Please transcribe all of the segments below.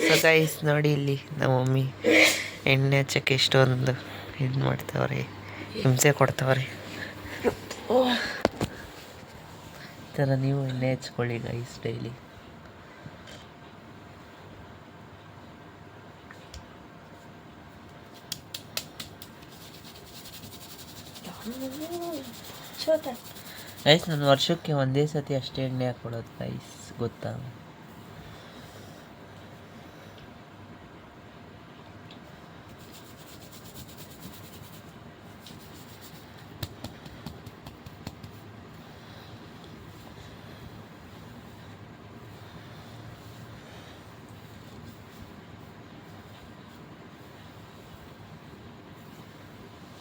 So guys ನೋಡಿ ಇಲ್ಲಿ ನಮ್ಮ ಮಮ್ಮಿ ಎಣ್ಣೆ ಹಚ್ಚಕ್ಕೆ ಎಷ್ಟೊಂದು ಇದು ಮಾಡ್ತಾವ್ರೆ, ಹಿಂಸೆ ಕೊಡ್ತಾವ್ರೆ. ಈ ಥರ ನೀವು ಎಣ್ಣೆ ಹಚ್ಕೊಳ್ಳಿ ಗೈಸ್ ಡೈಲಿ. ಗೈಸ್ ನಾನು ವರ್ಷಕ್ಕೆ ಒಂದೇ ಸತಿ ಅಷ್ಟೇ ಎಣ್ಣೆ ಹಾಕ್ಕೊಡೋದು ಗೈಸ್, ಗೊತ್ತಾ?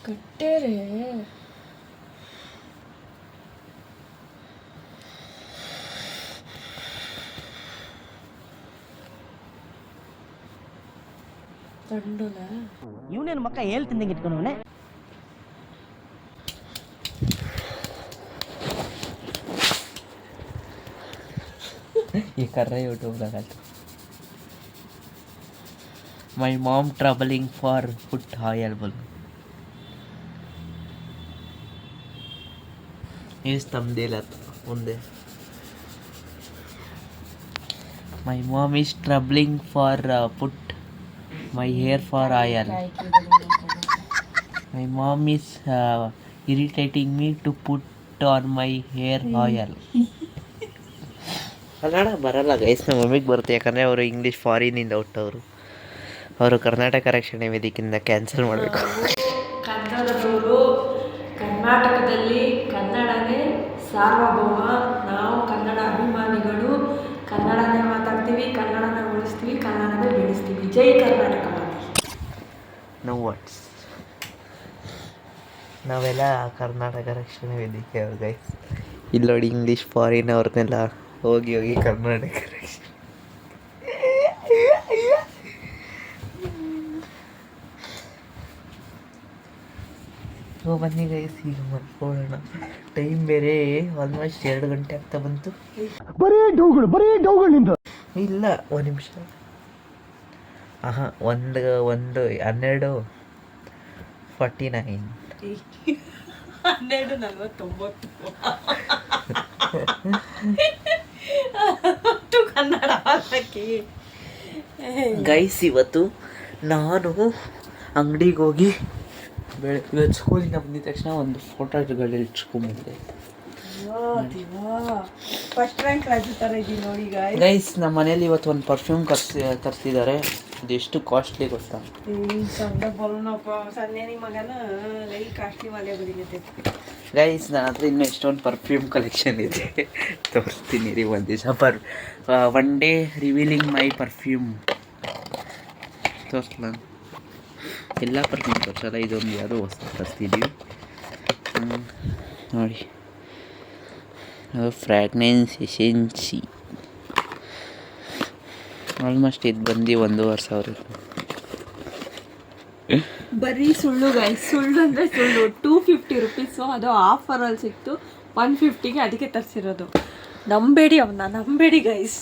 ಕಟ್ಟೇರೆ ಇವನೇನು ಮಕ್ಕ ಹೇಳ್ತಿದ್ದಂಗೆ ಇಟ್ಕೊಂಡವನೆ. ಈ ಕರ್ರೆ ಯೂಟ್ಯೂಬ್ದಾಗ my mom travelling for food ಆಯಲ್ ಬೋಲ್ ನ್ಯೂಸ್ ತಮ್ಮದಿಲ್ಲ ಮುಂದೆ. My mom is troubling for put my hair for oil. My mom is irritating me to put on my hair oil. Kannada ಬರಲ್ಲ ಗೈಸ್, ನಮ್ಮ ಮಮ್ಮಿಗೆ ಬರುತ್ತೆ. ಯಾಕಂದರೆ ಅವರು ಇಂಗ್ಲೀಷ್ ಫಾರಿನಿಂದ ಅವರು ಕರ್ನಾಟಕ ರಕ್ಷಣೆ ವೇದಿಕೆಯಿಂದ ಕ್ಯಾನ್ಸಲ್ ಮಾಡಬೇಕು. ಕನ್ನಡದವರು ಕರ್ನಾಟಕದಲ್ಲಿ ಕನ್ನಡನೇ ಸಾರ್ವಭೌಮ. ನಾವು ಕನ್ನಡ ಅಭಿಮಾನಿಗಳು, ಕನ್ನಡನೇ ಮಾತಾಡ್ತೀವಿ, ಕನ್ನಡನ ಉಳಿಸ್ತೀವಿ, ಕನ್ನಡನೇ ಬೆಳೆಸ್ತೀವಿ. ಜೈ ಕರ್ನಾಟಕ ಮಾತಿ. No words. ನಾವೆಲ್ಲ ಕರ್ನಾಟಕ ರಕ್ಷಣೆ ವೇದಿಕೆ ಅವ್ರು ಗೈಸ್. ಇಲ್ಲಿ ನೋಡಿ ಇಂಗ್ಲೀಷ್ ಫಾರಿನ್ ಅವ್ರನ್ನೆಲ್ಲ ಹೋಗಿ ಕರ್ನಾಟಕ ರಕ್ಷಣೆ. ಬನ್ನಿ ಗೈಸ್, ಈಗ ಮಲ್ಕೊಳ್ಳೋಣ. ಟೈಮ್ ಬೇರೆ ಆಲ್ಮೋಸ್ಟ್ 2 ಗಂಟೆ ಆಗ್ತಾ ಬಂತು. ಬರೀ ಡೌಗಳಿಂದ ಇಲ್ಲ, 1 ನಿಮಿಷ. ಒಂದು 12:49. 12:49 ಕನ್ನಡ ಗೈಸ್, ಇವತ್ತು ನಾನು ಅಂಗಡಿಗೆ ಹೋಗಿ ಇವತ್ತು ಸ್ಕೂಲಿಂದ ಬಂದಿದ ತಕ್ಷಣ ಒಂದು ಫೋಟೋಗಳು ಇಟ್ಕೊಂಡ್ಬಂದೆ. ಫಸ್ಟ್ ರ್ಯಾಂಕ್ ರಾಜು ಥರ ಇದ್ದೀನಿ ನೋಡಿ ಗೈಸ್. ನಮ್ಮ ಮನೇಲಿ ಇವತ್ತು ಒಂದು ಪರ್ಫ್ಯೂಮ್ ತರಿಸಿದ್ದಾರೆ. ಇದೆಷ್ಟು ಕಾಸ್ಟ್ಲಿ ಗೊತ್ತಾ? ಗೈಸ್, ನನ್ನ ಹತ್ರ ಇನ್ನೂ ಎಷ್ಟೊಂದು ಪರ್ಫ್ಯೂಮ್ ಕಲೆಕ್ಷನ್ ಇದೆ, ತೋರಿಸ್ತೀನಿ ರೀ ಒಂದು ದಿವಸ. ಒನ್ ಡೇ ರಿವೀಲಿಂಗ್ ಮೈ ಪರ್ಫ್ಯೂಮ್ ತೋರಿಸ್ಲ. ಎಲ್ಲ ಪರ್ಫ್ಯೂಮ್ ತೋರಿಸಲ್ಲ, ಇದೊಂದು ಯಾವುದೋ ಹೊಸ ತರಿಸ್ತಿದ್ದೀವಿ ನೋಡಿ. ಫ್ರ್ಯಾಗ್ನೆನ್ಸ್ ಎಸೆನ್ಸಿ ಆಲ್ಮೋಸ್ಟ್ ಇದು ಬಂದು 1,500. ಬರೀ ಸುಳ್ಳು ಗೈಸ್, ಸುಳ್ಳು ಅಂದರೆ ಸುಳ್ಳು. 250 ರುಪೀಸು, ಅದು ಆಫರಲ್ಲಿ ಸಿಕ್ತು 150ಗೆ, ಅದಕ್ಕೆ ತರಿಸಿರೋದು. ನಂಬೇಡಿ ಗೈಸ್.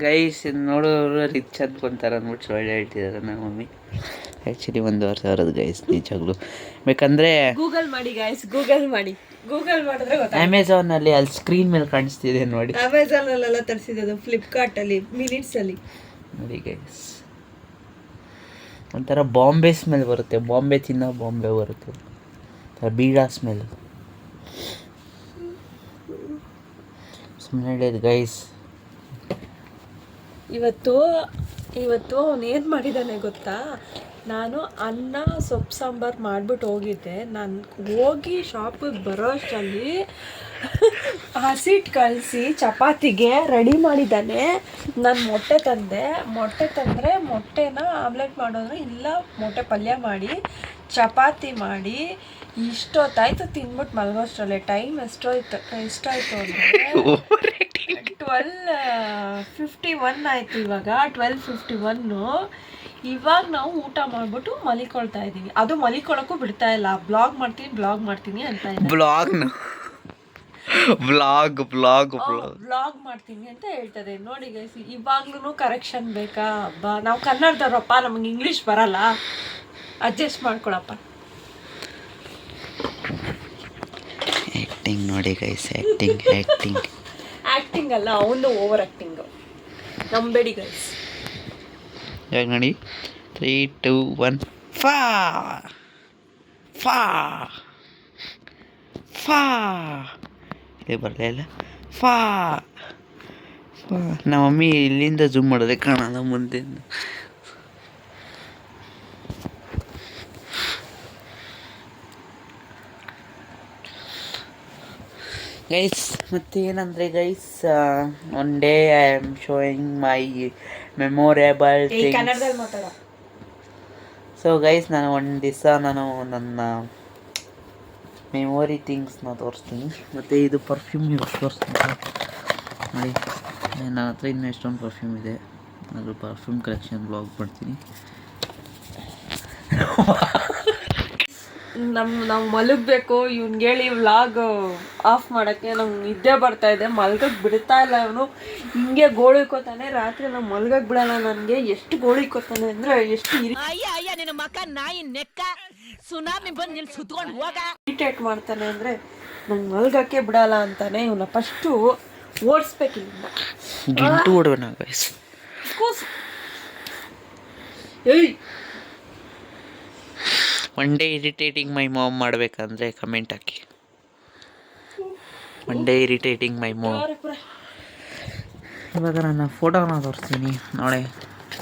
ಗೈಸ್ ನೋಡೋರು ರಿಚ್ ಅಂದ್ಕೊಂತಾರೆ ಅಂದ್ಬಿಟ್ಟು ಸುಳ್ಳು ಹೇಳ್ತಿದ್ದಾರೆ ನಮ್ಮ ಮಮ್ಮಿ. ಆ್ಯಕ್ಚುಲಿ 1,500 ಗೈಸ್, ನಿಜವಾಗ್ಲು. ಬೇಕಂದರೆ ಗೂಗಲ್ ಮಾಡಿ ಗೈಸ್, ಗೂಗಲ್ ಮಾಡಿದ್ರೆ ಗೊತ್ತಾಗುತ್ತೆ. ಅಮೆಝಾನಲ್ಲಿ ಅಲ್ಲಿ ಸ್ಕ್ರೀನ್ ಮೇಲೆ ಕಾಣಿಸ್ತಿದೆ ನೋಡಿ. ಅಮೆಝಾನಲ್ಲೆಲ್ಲ ತರಿಸಿದ್ದು, ಫ್ಲಿಪ್ಕಾರ್ಟಲ್ಲಿ, ಮಿನಿಟ್ಸಲ್ಲಿ ನೋಡಿ ಗೈಸ್. ಒಂಥರ ಬಾಂಬೆ ಸ್ಮೆಲ್ ಬರುತ್ತೆ, ಬಾಂಬೆ ಬರುತ್ತೆ, ಬೀಡಾ ಸ್ಮೆಲ್. ಸುಮ್ಮನೆ ಹೇಳಿದ್ದು ಗೈಸ್. ಇವತ್ತು ಅವನು ಏನು ಮಾಡಿದ್ದಾನೆ ಗೊತ್ತಾ? ನಾನು ಅನ್ನ ಸೊಪ್ಪು ಸಾಂಬಾರು ಮಾಡಿಬಿಟ್ಟು ಹೋಗಿದ್ದೆ. ನಾನು ಹೋಗಿ ಶಾಪಿಗೆ ಬರೋ ಅಷ್ಟರಲ್ಲಿ ಹಸಿಟ್ಟು ಕಳಿಸಿ ಚಪಾತಿಗೆ ರೆಡಿ ಮಾಡಿದ್ದಾನೆ. ನಾನು ಮೊಟ್ಟೆ ತಂದರೆ ಮೊಟ್ಟೆನ ಆಮ್ಲೆಟ್ ಮಾಡೋದ್ರೆ, ಇಲ್ಲ ಮೊಟ್ಟೆ ಪಲ್ಯ ಮಾಡಿ ಚಪಾತಿ ಮಾಡಿ ಇಷ್ಟೊತ್ತಾಯ್ತು ತಿಂದ್ಬಿಟ್ಟು ಮಲಗೋಷ್ಟರಲ್ಲೇ. ಟೈಮ್ ಎಷ್ಟಾಯ್ತು ಅಂದರೆ 12:51 ಆಯಿತು. ಇವಾಗ 12:51. ಇವಾಗ ನಾವು ಊಟ ಮಾಡಿಬಿಟ್ಟು ಮಲಿಕೊಳ್ತಾ ಇದ್ದೀವಿ. ಅದು ಮಲಿಕೊಳ್ಳೋಕ್ಕೂ ಬಿಡ್ತಾ ಇಲ್ಲ. ಬ್ಲಾಗ್ ಮಾಡ್ತೀನಿ ಅಂತ ವ್ಲಾಗ್ ವ್ಲಾಗ್ ವ್ಲಾಗ್ ವ್ಲಾಗ್ ಮಾಡ್ತೀನಿ ಅಂತ ಹೇಳ್ತಾರೆ. ನೋಡಿ ಗೈಸ್, ಇವಾಗ್ಲೂ ಕರೆಕ್ಷನ್ ಬೇಕಾ? ನಾವು ಕನ್ನಡದವ್ರಪ್ಪ, ನಮಗೆ ಇಂಗ್ಲೀಷ್ ಬರಲ್ಲ, ಅಡ್ಜಸ್ಟ್ ಮಾಡ್ಕೊಳಪ್ಪ. ಆ್ಯಕ್ಟಿಂಗ್ ನೋಡಿ ಗೈಸ್, ಆ್ಯಕ್ಟಿಂಗ್ ಆ್ಯಕ್ಟಿಂಗ್ ಆ್ಯಕ್ಟಿಂಗ್ ಅಲ್ಲ, ಅವನು ಓವರ್ ಆ್ಯಕ್ಟಿಂಗು. ನಂಬೇಡಿ ಗೈಸ್. ಇವಾಗ ನೋಡಿ 3 2 1 ಫಾ ಫಾ ಫಾ ಇಲ್ಲಿ ಬರಲೇ ಇಲ್ಲ. ಫಾ ಫಾ ನಮ್ಮ ಮಮ್ಮಿ ಇಲ್ಲಿಂದ ಜೂಮ್ ಮಾಡೋದೇ ಕಾಣಲ್ಲ ಮುಂದೆಯಿಂದ. ಗೈಸ್ ಮತ್ತೆ ಏನಂದರೆ guys, one day I am showing my memorable ಕನ್ನಡದಲ್ಲಿ ಮಾತಾಡ. ಸೊ ಗೈಸ್, ನಾನು ಒಂದು ದಿವಸ ನಾನು ನನ್ನ ಮೆಮೊರಿ ಥಿಂಗ್ಸ್ನ ತೋರಿಸ್ತೀನಿ. ಮತ್ತು ಇದು ಪರ್ಫ್ಯೂಮ್ ತೋರಿಸ್ತೀನಿ ನೋಡಿ. ನನ್ನ ಹತ್ರ ಇನ್ನೂ ಎಷ್ಟೊಂದು ಪರ್ಫ್ಯೂಮ್ ಇದೆ. ಅದು ಪರ್ಫ್ಯೂಮ್ ಕಲೆಕ್ಷನ್ ಬ್ಲಾಗ್ ಮಾಡ್ತೀನಿ. ನಾವು ಮಲಗಬೇಕು. ಇವ್ನಿಗೆ ಹೇಳಿ ವ್ಲಾಗ್ ಆಫ್ ಮಾಡೋಕ್ಕೆ ನಂಗೆ ನಿದ್ದೆ ಬರ್ತಾ ಇದೆ, ಮಲ್ಗಕ್ಕೆ ಬಿಡ್ತಾ ಇಲ್ಲ ಇವನು. ಹಿಂಗೆ ಗೋಳಿಕೋತಾನೆ ರಾತ್ರಿ. ನಾವು ಮಲ್ಗಕ್ಕೆ ಬಿಡಲ್ಲ ನನಗೆ. ಎಷ್ಟು ಗೋಳಿಕೋತಾನೆ ಅಂದರೆ ಎಷ್ಟು ಇರಿಟೇಟ್ ಮಾಡ್ತಾನೆ ಅಂದರೆ ನಂಗೆ ಮಲ್ಗಕ್ಕೆ ಬಿಡಲ್ಲ ಅಂತಾನೆ. ಇವನ್ನ ಫಸ್ಟು ಓಡಿಸ್ಬೇಕಿಲ್ಲ. ಗಿಂಟು ಹೊಡ್ಬೇಡ ಗೈಸ್. ಏಯ್, one day irritating my mom ಮಾಡಬೇಕಂದ್ರೆ ಕಮೆಂಟ್ ಹಾಕಿ. One day irritating my mom. ಇವಾಗ ನನ್ನ ಫೋಟೋನ ತೋರಿಸ್ತೀನಿ ನೋಡಿ.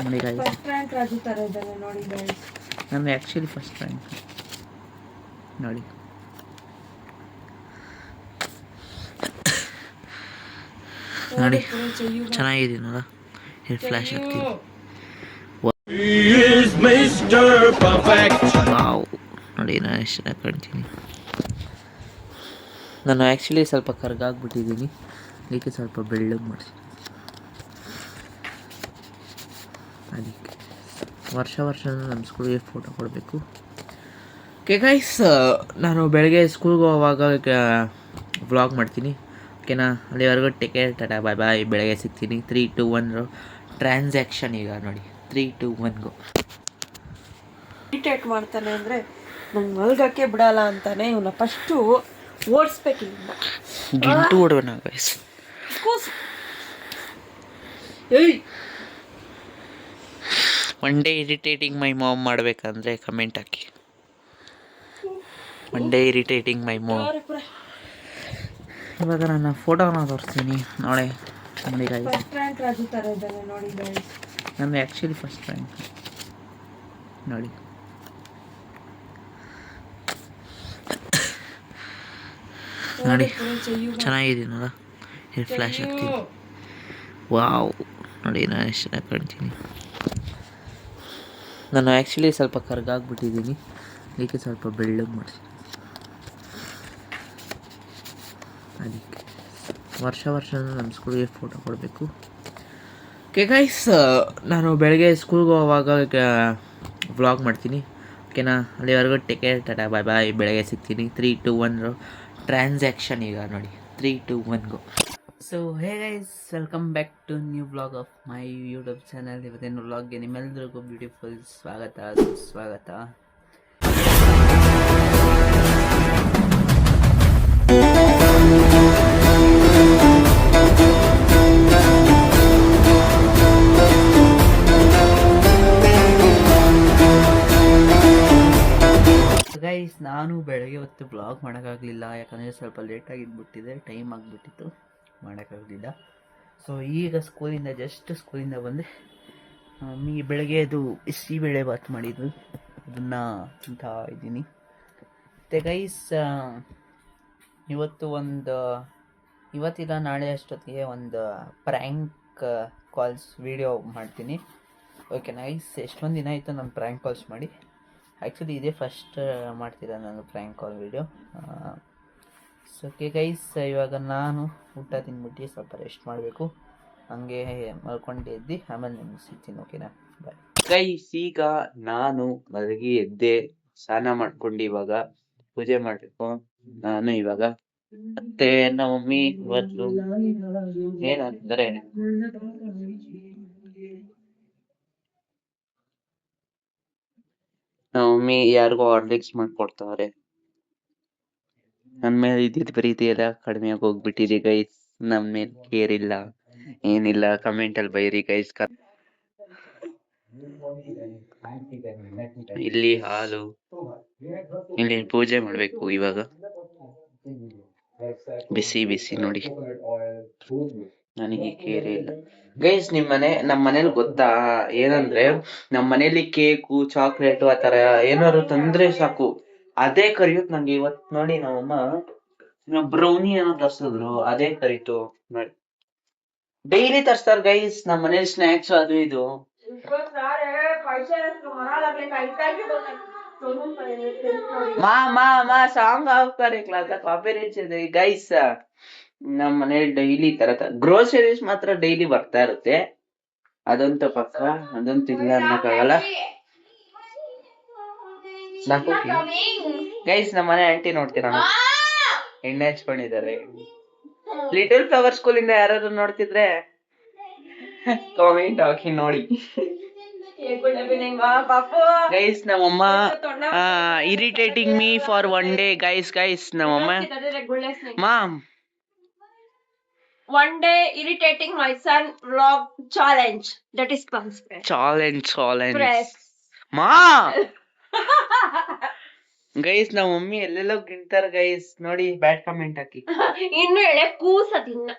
ನೋಡಿ ಗೈಸ್, ಫಸ್ಟ್ ರ್ಯಾಂಕ್ ರಾಜು ಥರ ಇದ್ದಾನೆ ನೋಡಿ ಗೈಸ್. ನಾನು ಆ್ಯಕ್ಚುಲಿ ಫಸ್ಟ್ ರ್ಯಾಂಕ್ ನೋಡಿ. ನೋಡಿ ಚೆನ್ನಾಗಿದ್ದೀನಲ್ಲ, ಫ್ಲ್ಯಾಶ್ ಆಗ್ತೀನಿ. ವಾವ್, ನೋಡಿ ನಾನು ಎಷ್ಟು ಚೆನ್ನಾಗಿ ಕಾಣ್ತೀನಿ. ನಾನು ಆ್ಯಕ್ಚುಲಿ ಸ್ವಲ್ಪ ಕರ್ಗಾಗ್ಬಿಟ್ಟಿದ್ದೀನಿ, ಅದಕ್ಕೆ ಸ್ವಲ್ಪ ಬೆಳ್ಳಗೆ ಮಾಡಿಸಿ. ಅದಕ್ಕೆ ವರ್ಷ ನಮ್ಮ ಸ್ಕೂಲಿಗೆ ಫೋಟೋ ಕೊಡಬೇಕು. ಓಕೆ ಗೈಸ್, ನಾನು ಬೆಳಗ್ಗೆ ಸ್ಕೂಲ್ಗೆ ಹೋಗುವಾಗ ವ್ಲಾಗ್ ಮಾಡ್ತೀನಿ. ಓಕೆನಾ? ಅಲ್ಲಿವರೆಗೂ ಟೇಕ್ ಕೇರ್, ಟಾಟಾ ಬಾಯ್ ಬಾಯ್. ಬೆಳಗ್ಗೆ ಸಿಗ್ತೀನಿ. 3 2 1 ಟ್ರಾನ್ಸಾಕ್ಷನ್. ಈಗ ನೋಡಿ 3 2 1 ಗೋ. ಇರಿಟೇಟ್ ಮಾಡ್ತಾನೆ ಅಂದರೆ ನಂಗೆ ಮಲ್ಗಕ್ಕೆ ಬಿಡಲ್ಲ ಅಂತಾನೆ. ಇವನ್ನ ಫಸ್ಟು ಓಡಿಸ್ಬೇಕಿಲ್ಲ. ಗಿಂಟು ಹೊಡ್ಬೇಡ ಗೈಸ್. ಏಯ್, one day irritating my mom ಮಾಡಬೇಕಂದ್ರೆ ಕಮೆಂಟ್ ಹಾಕಿ. One day irritating my mom. ಇವಾಗ ನನ್ನ ಫೋಟೋನ ತೋರಿಸ್ತೀನಿ ನೋಡಿ. ನೋಡಿ ಗೈಸ್, ಫಸ್ಟ್ ರ್ಯಾಂಕ್ ರಾಜು ಥರ ಇದ್ದಾನೆ ನೋಡಿ ಗೈಸ್. ನಾನು ಆ್ಯಕ್ಚುಲಿ ಫಸ್ಟ್ ರ್ಯಾಂಕ್ ನೋಡಿ. ನೋಡಿ ಚೆನ್ನಾಗಿದ್ದೀನಲ್ಲ, ಫ್ಲ್ಯಾಶ್ ಆಗ್ತೀನಿ. ವಾವ್, ನೋಡಿ ನಾನು ಎಷ್ಟು ಚೆನ್ನಾಗಿ ಕಾಣ್ತೀನಿ. ನಾನು ಆ್ಯಕ್ಚುಲಿ ಸ್ವಲ್ಪ ಕರ್ಗಾಗ್ಬಿಟ್ಟಿದ್ದೀನಿ, ಅದಕ್ಕೆ ಸ್ವಲ್ಪ ಬೆಳ್ಳಗೆ ಮಾಡಿಸಿ. ಅದಕ್ಕೆ ವರ್ಷ ನಮ್ಮ ಸ್ಕೂಲಿಗೆ ಫೋಟೋ ಕೊಡಬೇಕು. ಓಕೆ ಗೈಸ್, ನಾನು ಬೆಳಗ್ಗೆ ಸ್ಕೂಲ್ಗೆ ಹೋಗುವಾಗ ವ್ಲಾಗ್ ಮಾಡ್ತೀನಿ. ಓಕೆನಾ? ಅಲ್ಲಿವರೆಗೂ ಟೇಕ್ ಕೇರ್, ಟಾಟಾ ಬಾಯ್ ಬಾಯ್. ಬೆಳಗ್ಗೆ ಸಿಗ್ತೀನಿ. 3 2 1 ಟ್ರಾನ್ಸಾಕ್ಷನ್. ಈಗ ನೋಡಿ 3 2 1 go. So hey guys, welcome back to new vlog of my YouTube channel. ಇವತ್ತಿನ ವ್ಲಾಗ್ಗೆ ನಿಮ್ಮೆಲ್ಲರಿಗೂ ಬ್ಯೂಟಿಫುಲ್ ಸ್ವಾಗತ, ಸುಸ್ವಾಗತ. ಗೈಸ್, ನಾನು ಬೆಳಗ್ಗೆ ಹೊತ್ತು ಬ್ಲಾಗ್ ಮಾಡೋಕ್ಕಾಗಲಿಲ್ಲ, ಯಾಕಂದರೆ ಸ್ವಲ್ಪ ಲೇಟಾಗಿದ್ಬಿಟ್ಟಿದೆ, ಟೈಮ್ ಆಗಿಬಿಟ್ಟಿತ್ತು, ಮಾಡೋಕ್ಕಾಗಲಿಲ್ಲ. ಸೊ ಈಗ ಸ್ಕೂಲಿಂದ ಬಂದೆ. ಬೆಳಗ್ಗೆ ಅದು ಬಿಸಿಬೇಳೆ ಬಾತ್ ಮಾಡಿದ್ದು, ಅದನ್ನು ತಿಂತಾ ಇದ್ದೀನಿ. ಮತ್ತು ಗೈಸ್, ಇವತ್ತಿಲ್ಲ ನಾಳೆ ಅಷ್ಟೊತ್ತಿಗೆ ಒಂದು ಪ್ರ್ಯಾಂಕ್ ಕಾಲ್ಸ್ ವಿಡಿಯೋ ಮಾಡ್ತೀನಿ. ಓಕೆ ಗೈಸ್, ಎಷ್ಟೊಂದು ದಿನ ಆಯಿತು ನಾನು ಪ್ರ್ಯಾಂಕ್ ಕಾಲ್ಸ್ ಮಾಡಿ. ಆ್ಯಕ್ಚುಲಿ ಇದೇ ಫಸ್ಟ್ ಮಾಡ್ತಿದ್ದೆ ನಾನು ಪ್ರ್ಯಾಂಕ್ ಕಾಲ್ ವಿಡಿಯೋ. ಸೊ ಓಕೆ ಗೈಸ್, ಇವಾಗ ನಾನು ಊಟ ತಿಂದ್ಬಿಟ್ಟು ಸ್ವಲ್ಪ ರೆಸ್ಟ್ ಮಾಡಬೇಕು. ಹಂಗೆ ಮಲ್ಕೊಂಡು ಎದ್ದು ಆಮೇಲೆ ನಿಮ್ಗೆ ಸಿಗ್ತೀನಿ. ಓಕೆನಾ? Bye guys. ಈಗ ನಾನು ಮಲಗಿ ಎದ್ದೆ, ಸ್ನಾನ ಮಾಡ್ಕೊಂಡು ಇವಾಗ ಪೂಜೆ ಮಾಡಬೇಕು. ನಾನು ಇವಾಗ ಮತ್ತೆ ನಮ್ಮ ಮಮ್ಮಿ ಇವತ್ತು ಏನಂದ್ರೆ ನಮ್ಮ ಮಮ್ಮಿ ಯಾರಿಗೋ ಹಾರ್ಲಿಕ್ಸ್ ಮಾಡ್ಕೊಡ್ತಾವ್ರೆ. ನನ್ ಮೇಲೆ ಇದ್ದಿದ್ ಪ್ರೀತಿ ಎಲ್ಲ ಕಡಿಮೆ ಆಗಿ ಹೋಗ್ಬಿಟ್ಟಿದೆ ಗೈಸ್. ನನ್ ಮೇಲೆ ಕೇರ್ ಇಲ್ಲ, ಏನಿಲ್ಲ. ಕಮೆಂಟ್ ಅಲ್ಲಿ ಬೈರಿ ಗೈಸ್. ಇಲ್ಲಿ ಹಾಲು, ಇಲ್ಲಿ ಪೂಜೆ ಮಾಡ್ಬೇಕು ಇವಾಗ. ಬಿಸಿ ಬಿಸಿ ನೋಡಿ, ನನಗೆ ಕೇರೇ ಇಲ್ಲ ಗೈಸ್. ನಮ್ ಮನೇಲಿ ಗೊತ್ತಾ ಏನಂದ್ರೆ, ನಮ್ ಮನೇಲಿ ಕೇಕು, ಚಾಕ್ಲೇಟು ಆತರ ಏನಾದ್ರು ತಂದ್ರೆ ಸಾಕು, ಅದೇ ಕರಿಯುತ್ ನಂಗೆ. ಇವತ್ ನೋಡಿ ನಮ್ಮಮ್ಮ ಬ್ರೌನಿ ಏನೋ ತರ್ಸಿದ್ರು, ಅದೇ ಕರೀತು ನೋಡಿ. ಡೈಲಿ ತರ್ಸ್ತಾರ ಗೈಸ್ ನಮ್ ಮನೇಲಿ ಸ್ನಾಕ್ಸ್ ಅದು ಇದು. ಮಾ ಸಾಂಗ್ ಹಾಕ್ತಾರೆ ಕ್ಲಾಸ್ ಕಾಪಿ ರೀಚ್ ಇದೆ ಗೈಸ್. ನಮ್ ಮನೇಲಿ ಡೈಲಿ ತರ ಗ್ರೋಸರೀಸ್ ಮಾತ್ರ ಡೈಲಿ ಬರ್ತಾ ಇರುತ್ತೆ, ಅದಂತೂ ಪಕ್ಕ, ಅದಂತೂ ಇಲ್ಲ ಅನ್ನಕ್ಕಾಗಲ್ಲ. ಗೈಸ್ ನಮ್ಮ ಮನೆ ಆಂಟಿ ನೋಡ್ತೀರಾ, ಎಣ್ಣೆ ಹಚ್ಕೊಂಡಿದ್ದಾರೆ. ಲಿಟಲ್ ಫ್ಲವರ್ ಸ್ಕೂಲ್ ಇಂದ ಯಾರಾದ್ರು ನೋಡ್ತಿದ್ರೆ ಕಾಮೆಂಟ್ ಹಾಕಿ ನೋಡಿ. ಗೈಸ್ ನಮ್ಮಮ್ಮ irritating me for one day guys ನಮ್ಮಮ್ಮ mom one day irritating my son vlog challenge, that is challenge press. ಮಾ ಗೈಸ್ ನಮ್ಮ ಮಮ್ಮಿ ಎಲ್ಲೆಲ್ಲೋ ಗಿಂತಾರ ಗೈಸ್ ನೋಡಿ, ಬ್ಯಾಡ್ ಕಮೆಂಟ್ ಹಾಕಿ. ಇನ್ನು ಎಳೆ ಕೂಸದಿನ್ನ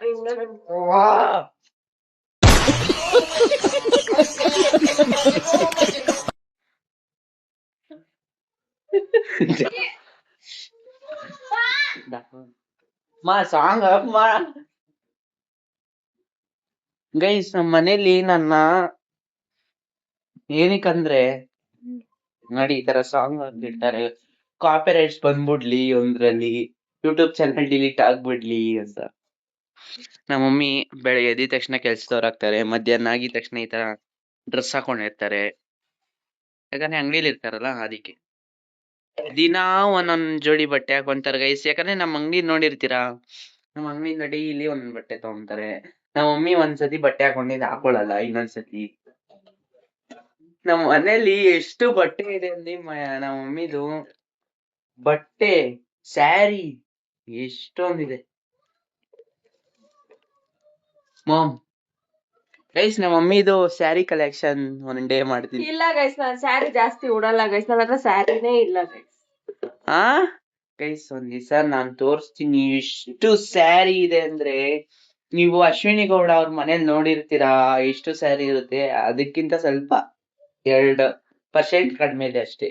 ಮಾ ಸಾಂಗ್ ಮಾ ಗೈಸ್ ನಮ್ಮ ಮನೇಲಿ ನನ್ನ ಏನಕ್ಕಂದ್ರೆ ನೋಡಿ ಈ ತರ ಸಾಂಗ್ ಹಾಕ್ಬಿಡ್ತಾರೆ, ಕಾಪಿ ರೈಟ್ಸ್ ಬಂದ್ಬಿಡ್ಲಿ ಒಂದ್ರಲ್ಲಿ, ಯೂಟ್ಯೂಬ್ ಚಾನಲ್ ಡಿಲೀಟ್ ಆಗ್ಬಿಡ್ಲಿ ಅಂತ. ನಮ್ಮ ಮಮ್ಮಿ ಬೆಳಗ್ಗೆ ಎದ್ದ ತಕ್ಷಣ ಕೆಲ್ಸದವ್ರು ಆಗ್ತಾರೆ, ಮಧ್ಯಾಹ್ನ ಆಗಿದ ತಕ್ಷಣ ಈ ತರ ಡ್ರೆಸ್ ಹಾಕೊಂಡಿರ್ತಾರೆ, ಯಾಕಂದ್ರೆ ಅಂಗಡಿಲಿ ಇರ್ತಾರಲ್ಲ ಅದಕ್ಕೆ. ದಿನಾ ಒಂದೊಂದ್ ಜೋಡಿ ಬಟ್ಟೆ ಹಾಕೊಂತಾರೆ ಗೈಸ್. ಯಾಕಂದ್ರೆ ನಮ್ ಅಂಗಡಿ ನೋಡಿರ್ತೀರಾ, ನಮ್ ಅಂಗಡಿಯಿಂದ ಡೈಲಿ ಒಂದೊಂದ್ ಬಟ್ಟೆ ತಗೊಂತಾರೆ. ನಮ್ಮ ಮಮ್ಮಿ ಒಂದ್ಸತಿ ಬಟ್ಟೆ ಹಾಕೊಂಡಿದ್ ಹಾಕೊಳಲ್ಲ, ಇನ್ನೊಂದ್ಸತಿ. ನಮ್ ಮನೇಲಿ ಎಷ್ಟು ಬಟ್ಟೆ ಇದೆ ಅಂದ್ರೆ ನಮ್ಮ ಮಮ್ಮಿದು ಬಟ್ಟೆ, ಸ್ಯಾರಿ ಎಷ್ಟೊಂದಿದೆ. ಮಾಮ್ ಗೈಸ್ ನಮ್ಮ ಮಮ್ಮಿದು ಸ್ಯಾರಿ ಕಲೆಕ್ಷನ್ ಒಂದ್ ಡೇ ಮಾಡ್ತೀನಿ. ಇಲ್ಲ ಗೈಸ್, ನಾನು ಸ್ಯಾರಿ ಜಾಸ್ತಿ ಉಡಲ್ಲ ಗೈಸ್, ನನ್ನ ಹತ್ರ ಸ್ಯಾರಿನೇ ಇಲ್ಲ ಗೈಸ್. ಗೈಸ್ ಒಂದ್ ದಿವಸ ನಾನ್ ತೋರಿಸ್ತೀನಿ ಎಷ್ಟು ಸ್ಯಾರಿ ಇದೆ ಅಂದ್ರೆ. ನೀವು ಅಶ್ವಿನಿ ಗೌಡ ಅವ್ರ ಮನೇಲಿ ನೋಡಿರ್ತೀರಾ ಎಷ್ಟು ಸ್ಯಾರಿ ಇರುತ್ತೆ, ಅದಕ್ಕಿಂತ ಸ್ವಲ್ಪ 2% ಕಡಿಮೆ ಇದೆ ಅಷ್ಟೇ.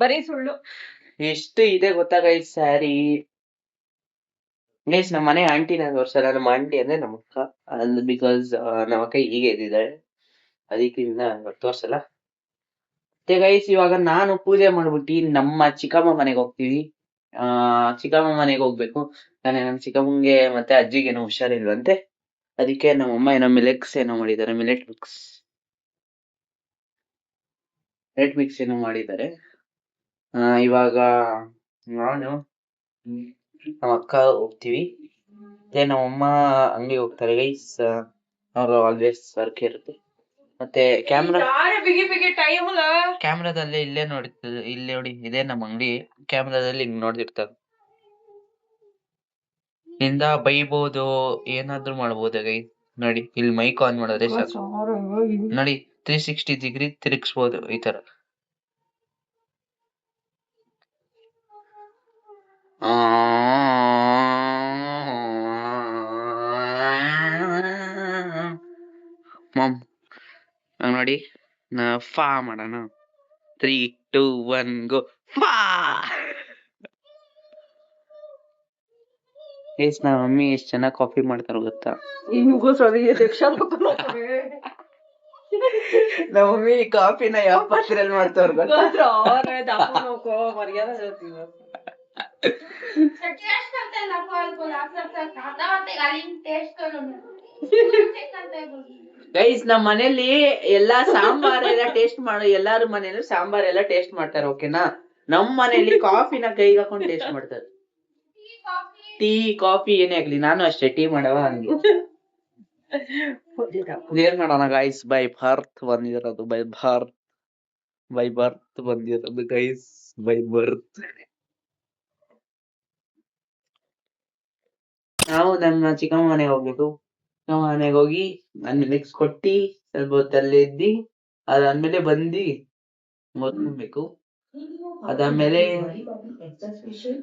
ಬರೀ ಸುಳ್ಳು. ಎಷ್ಟು ಇದೆ ಗೊತ್ತಾ ಗೈಸ್ ಸ್ಯಾರಿ. ಗೈಸ್ ನಮ್ಮ ಮನೆ ಆಂಟಿ ನಾನು ತೋರ್ಸಲ್ಲ, ನಮ್ಮ ಆಂಟಿ ಅಂದ್ರೆ ನಮ್ಮ ಅಕ್ಕ, ಅಂದ್ ಬಿಕಾಸ್ ನಮ್ಮ ಅಕ್ಕ ಹೀಗೆ ಇದ್ದಿದ್ದಾಳೆ, ಅದಕ್ಕಿಂತ ತೋರ್ಸಲ್ಲ. ಮತ್ತೆ ಗೈಸ್ ಇವಾಗ ನಾನು ಪೂಜೆ ಮಾಡ್ಬಿಟ್ಟು ನಮ್ಮ ಚಿಕ್ಕಮ್ಮ ಮನೆಗೆ ಹೋಗ್ತೀವಿ. ಚಿಕ್ಕಮ್ಮ ಮನೆಗೆ ಹೋಗ್ಬೇಕು. ನಮ್ ಚಿಕ್ಕಮ್ಮಂಗೆ ಮತ್ತೆ ಅಜ್ಜಿಗೇನೋ ಹುಷಾರಿಲ್ವಂತೆ, ಅದಕ್ಕೆ ನಮ್ಮಮ್ಮ ಏನೋ ಮಿಲೆಟ್ಸ್ ಏನೋ ಮಾಡಿದ್ದಾರೆ, ಮಿಲೆಟ್ ಮಿಕ್ಸ್ ಏನೋ ಮಾಡಿದ್ದಾರೆ. ಇವಾಗ ನಾನು ನಮ್ಮ ಅಕ್ಕ ಹೋಗ್ತೀವಿ, ಮತ್ತೆ ನಮ್ಮಮ್ಮ ಅಂಗಡಿ ಹೋಗ್ತಾರೆ ಗೈಸ್. ಅವ್ರು ಆಲ್ವೇಸ್ ವರ್ಕ್ ಇರುತ್ತೆ. ಮತ್ತೆ ಕ್ಯಾಮ್ರಾದಲ್ಲಿ ಇಲ್ಲೇ ನೋಡಿರ್ತದೆ, ಇಲ್ಲಿ ನೋಡಿ ಇದೇ ನಮ್ಮ ಅಂಗಡಿ, ಕ್ಯಾಮ್ರಾದಲ್ಲಿ ಹಿಂಗ್ ನೋಡ್ತಿರ್ತಾರೆ. ಇಂದ ಬೈಬಹುದು, ಏನಾದ್ರು ಮಾಡ್ಬೋದು ಗೈಸ್. ನೋಡಿ ಇಲ್ಲಿ ಮೈಕ್ ಆನ್ ಮಾಡಿದ್ರೆ ಸಾಕು, ನೋಡಿ 360 ಡಿಗ್ರಿ ತಿರುಗಿಸ್ಬೋದು ಈ ತರ. ಮಾಮ್ ನೋಡಿ ಫಾ ಮಾಡೋಣ, 3, 2, 1 ಗೋ ಫಾ. ಗೈಸ್ ನಮ್ಮ ಮಮ್ಮಿ ಎಷ್ಟ್ ಚೆನ್ನಾಗಿ ಕಾಫಿ ಮಾಡ್ತಾರ ಗೊತ್ತಾ. ನಮ್ಮ ಮಮ್ಮಿ ಕಾಫಿನ ಯಾವ ಪಾತ್ರೆಯಲ್ಲಿ ಮಾಡ್ತಾರ ಗೊತ್ತಾ. ಗೈಸ್ ನಮ್ಮ ಮನೇಲಿ ಎಲ್ಲಾ ಸಾಂಬಾರ್ ಎಲ್ಲ ಟೇಸ್ಟ್ ಮಾಡೋ, ಎಲ್ಲಾರು ಮನೇಲಿ ಸಾಂಬಾರ್ ಎಲ್ಲ ಟೇಸ್ಟ್ ಮಾಡ್ತಾರೆ ಓಕೆನಾ. ನಮ್ ಮನೇಲಿ ಕಾಫಿನ ಕೈಗೆ ಹಾಕೊಂಡು ಟೇಸ್ಟ್ ಮಾಡ್ತಾರೆ. ಟೀ ಕಾಫಿ ಏನೇ ಆಗ್ಲಿ ನಾನು ಅಷ್ಟೇ ಟೀ ಮಾಡವ ಹಂಗೆ ಏನ್ ಮಾಡೋಣ ಗೈಸ್ ಬೈ ಬರ್ತ್ ಬಂದಿರೋದು ಬೈ ಬರ್ತ್ ಬಂದಿರೋದು ಗೈಸ್ ಬೈ ಬರ್ತ್. ನಾವು ನಮ್ಮ ಚಿಕ್ಕಮ್ಮ ಮನೆಗೆ ಹೋಗ್ಬೇಕು. ಚಿಕ್ಕಮ್ಮ ಮನೆಗೆ ಹೋಗಿ ಮಿಕ್ಸ್ ಕೊಟ್ಟಿ ಸ್ವಲ್ಪ ಹೊತ್ತಲ್ಲೇ ಇದ್ದಿ ಅದಾದ್ಮೇಲೆ ಬಂದು ಓದ್ಕೊಬೇಕು. ಅದಾದ್ಮೇಲೆ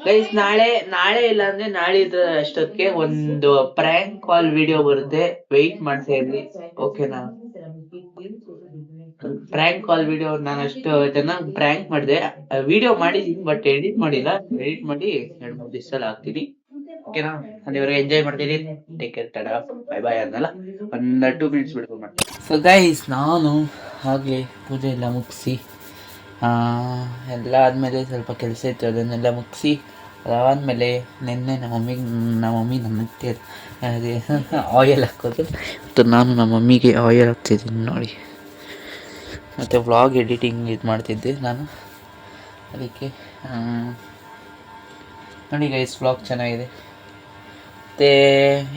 ಗೈಸ್ ನಾಳೆ ಇಲ್ಲ ಅಂದ್ರೆ ನಾಳಿದ್ದು ಅಷ್ಟೊತ್ತಿಗೆ ಒಂದು ಪ್ರ್ಯಾಂಕ್ ಕಾಲ್ ವಿಡಿಯೋ ಬರುತ್ತೆ, ವೆಯ್ಟ್ ಮಾಡ್ತಾ ಇರ್ಲಿ ಓಕೆನಾ. ಪ್ರ್ಯಾಂಕ್ ಕಾಲ್ ವಿಡಿಯೋ ನಾನು ಅಷ್ಟು ಚೆನ್ನಾಗಿ ಪ್ರ್ಯಾಂಕ್ ಮಾಡಿದೆ, ವಿಡಿಯೋ ಮಾಡಿದೀನಿ ಬಟ್ ಎಡಿಟ್ ಮಾಡಿಲ್ಲ. ಎಡಿಟ್ ಮಾಡಿ 2-3 ದಿವಸದಲ್ಲಿ ಹಾಕ್ತೀನಿ ಓಕೆನಾ. ಅಲ್ಲಿವರೆಗೆ ಎಂಜಾಯ್ ಮಾಡ್ತೀನಿ. Take care, tata bye bye ಅನ್ನಲ್ಲ, ಒಂದು 2 ಮಿನಿಟ್ಸ್ ಬಿಡ್ಕೊಂಡು ಮಾಡ್ತೀನಿ. ಸೊ ಗೈಸ್ ನಾನು ಹಾಗೆ ಪೂಜೆ ಎಲ್ಲ ಮುಗಿಸಿ ಎಲ್ಲ ಆದಮೇಲೆ ಸ್ವಲ್ಪ ಕೆಲಸ ಇತ್ತು, ಅದನ್ನೆಲ್ಲ ಮುಗಿಸಿ ಅದಾದಮೇಲೆ ನಿನ್ನೆ ನಮ್ಮ ಮಮ್ಮಿ ನನಗೆ ಅದೇ ಆಯಿಲ್ ಹಾಕೋದು. ಮತ್ತು ನಾನು ನಮ್ಮ ಮಮ್ಮಿಗೆ ಆಯಿಲ್ ಹಾಕ್ತಿದ್ದೀನಿ ನೋಡಿ. ಮತ್ತು ವ್ಲಾಗ್ ಎಡಿಟಿಂಗ್ ಇದು ಮಾಡ್ತಿದ್ದೆ ನಾನು, ಅದಕ್ಕೆ ನೋಡಿ ಗೈಸ್ ವ್ಲಾಗ್ ಚೆನ್ನಾಗಿದೆ. ಮತ್ತು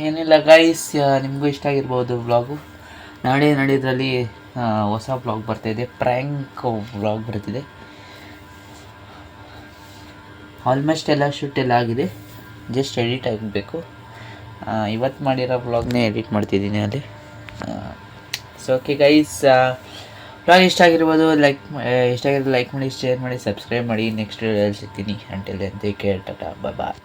ಏನಿಲ್ಲ ಗೈಸ್, ನಿಮಗೂ ಇಷ್ಟ ಆಗಿರ್ಬೋದು ವ್ಲಾಗು. ನಾಳೆ ನಡೆಯೋದ್ರಲ್ಲಿ ಹೊಸ ವ್ಲಾಗ್ ಬರ್ತಾಯಿದೆ, ಪ್ರ್ಯಾಂಕ್ ವ್ಲಾಗ್ ಬರ್ತಿದೆ. ಆಲ್ಮೋಸ್ಟ್ ಎಲ್ಲ ಶೂಟ್ ಎಲ್ಲ ಆಗಿದೆ, ಜಸ್ಟ್ ಎಡಿಟ್ ಆಗಬೇಕು. ಇವತ್ತು ಮಾಡಿರೋ ವ್ಲಾಗ್ನೇ ಎಡಿಟ್ ಮಾಡ್ತಿದ್ದೀನಿ ಅಲ್ಲಿ. ಸೊ ಓಕೆ ಗೈಸ್, ವ್ಲಾಗ್ ಇಷ್ಟ ಆಗಿರ್ಬೋದು, ಇಷ್ಟ ಆಗಿರೋದು ಲೈಕ್ ಮಾಡಿ, ಶೇರ್ ಮಾಡಿ, ಸಬ್ಸ್ಕ್ರೈಬ್ ಮಾಡಿ. ನೆಕ್ಸ್ಟ್ ವಿಡಿಯೋದಲ್ಲಿ ಸಿಗ್ತೀನಿ. Until then take care, tata bye ಬಾಯ್.